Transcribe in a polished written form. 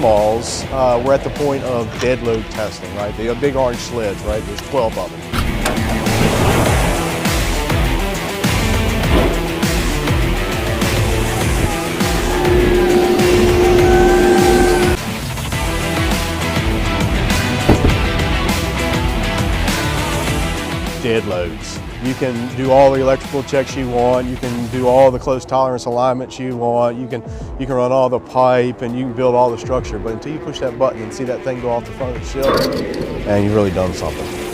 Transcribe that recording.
Ingalls, we're at the point of dead load testing, right? The big orange sleds, right? There's 12 of them. Dead loads. You can do all the electrical checks you want, you can do all the close tolerance alignments you want, you can run all the pipe and you can build all the structure, but until you push that button and see that thing go off the front of the ship, and you've really done something.